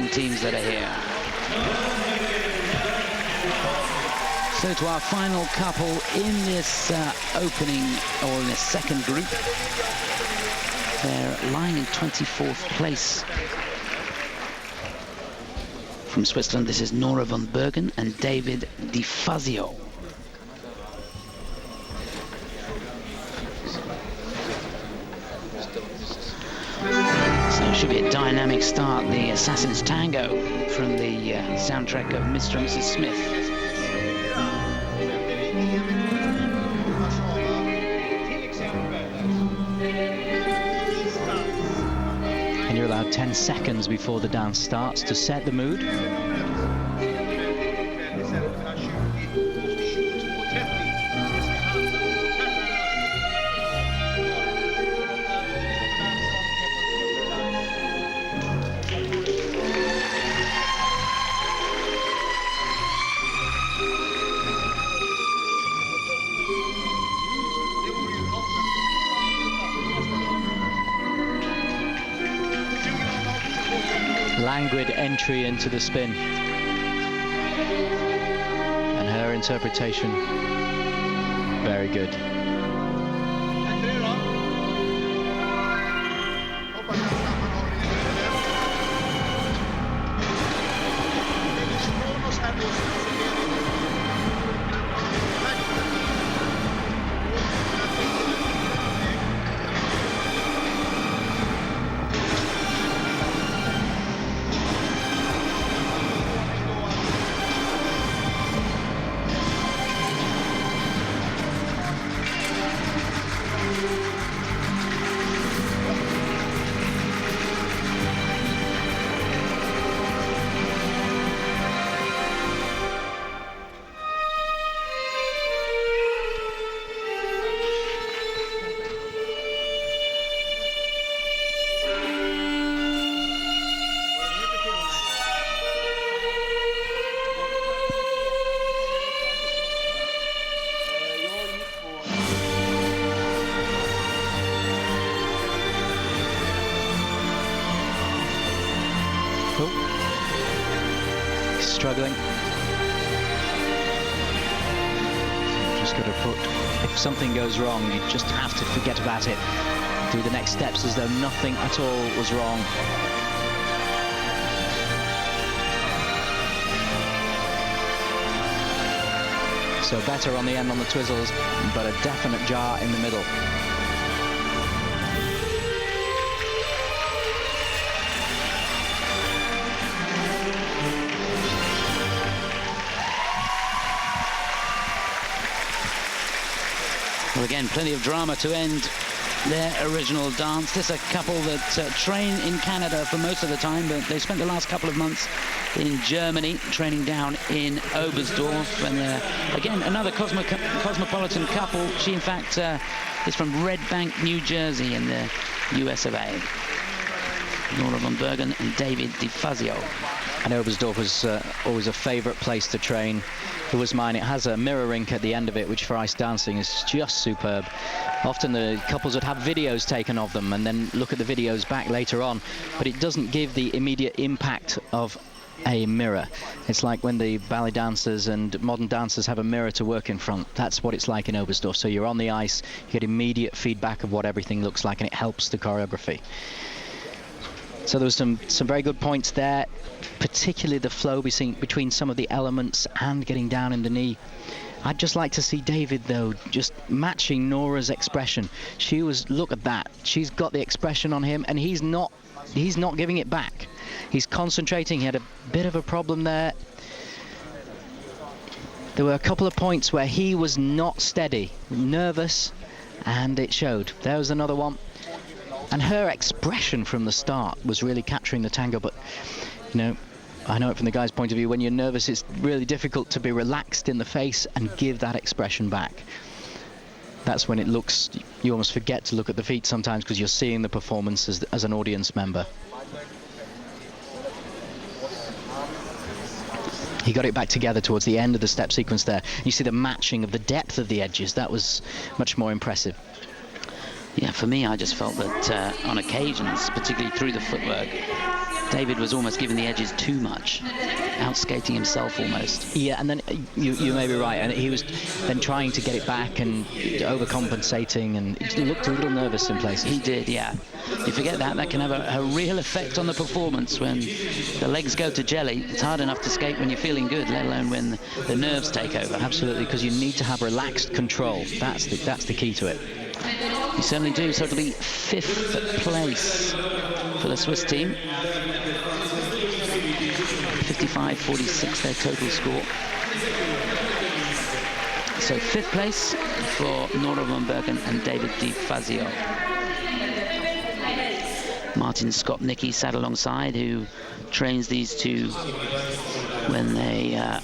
teams that are here. So to our final couple in this opening, or in this second group. They're lying in 24th place. From Switzerland, this is Nora von Bergen and David DeFazio. So it should be a dynamic start, the Assassin's Tango from the soundtrack of Mr. and Mrs. Smith. And you're allowed 10 seconds before the dance starts to set the mood. Languid entry into the spin, and her interpretation very good. Struggling. Just got to put, if something goes wrong, you just have to forget about it. Do the next steps as though nothing at all was wrong. So better on the end on the twizzles, but a definite jar in the middle. Well, again, plenty of drama to end their original dance. This is a couple that train in Canada for most of the time, but they spent the last couple of months in Germany, training down in Oberstdorf. And again, another cosmopolitan couple. She, in fact, is from Red Bank, New Jersey, in the US of A. Nora von Bergen and David DeFazio. And Oberstdorf was always a favourite place to train. It was mine. It has a mirror rink at the end of it, which for ice dancing is just superb. Often the couples would have videos taken of them and then look at the videos back later on, but it doesn't give the immediate impact of a mirror. It's like when the ballet dancers and modern dancers have a mirror to work in front. That's what it's like in Oberstdorf. So you're on the ice, you get immediate feedback of what everything looks like, and it helps the choreography. So there was some very good points there, particularly the flow between some of the elements and getting down in the knee. I'd just like to see David, though, just matching Nora's expression. She was, look at that, she's got the expression on him, and he's not giving it back. He's concentrating. He had a bit of a problem there. There were a couple of points where he was not steady, nervous, and it showed. There was another one. And her expression from the start was really capturing the tango, but, you know, I know it from the guy's point of view, when you're nervous, it's really difficult to be relaxed in the face and give that expression back. That's when it looks, you almost forget to look at the feet sometimes because you're seeing the performance as an audience member. He got it back together towards the end of the step sequence there. You see the matching of the depth of the edges. That was much more impressive. Yeah, for me, I just felt that on occasions, particularly through the footwork, David was almost giving the edges too much, outskating himself almost. Yeah, and then you may be right, and he was then trying to get it back and overcompensating, and he looked a little nervous in places. He did, yeah. You forget that can have a real effect on the performance. When the legs go to jelly, it's hard enough to skate when you're feeling good, let alone when the nerves take over. Absolutely, because you need to have relaxed control. That's the key to it. You certainly do. So it'll be 5th place for the Swiss team. 55-46 their total score. So 5th place for Nora von Bergen and David DeFazio. Martin Scott Nicky sat alongside, who trains these two when they are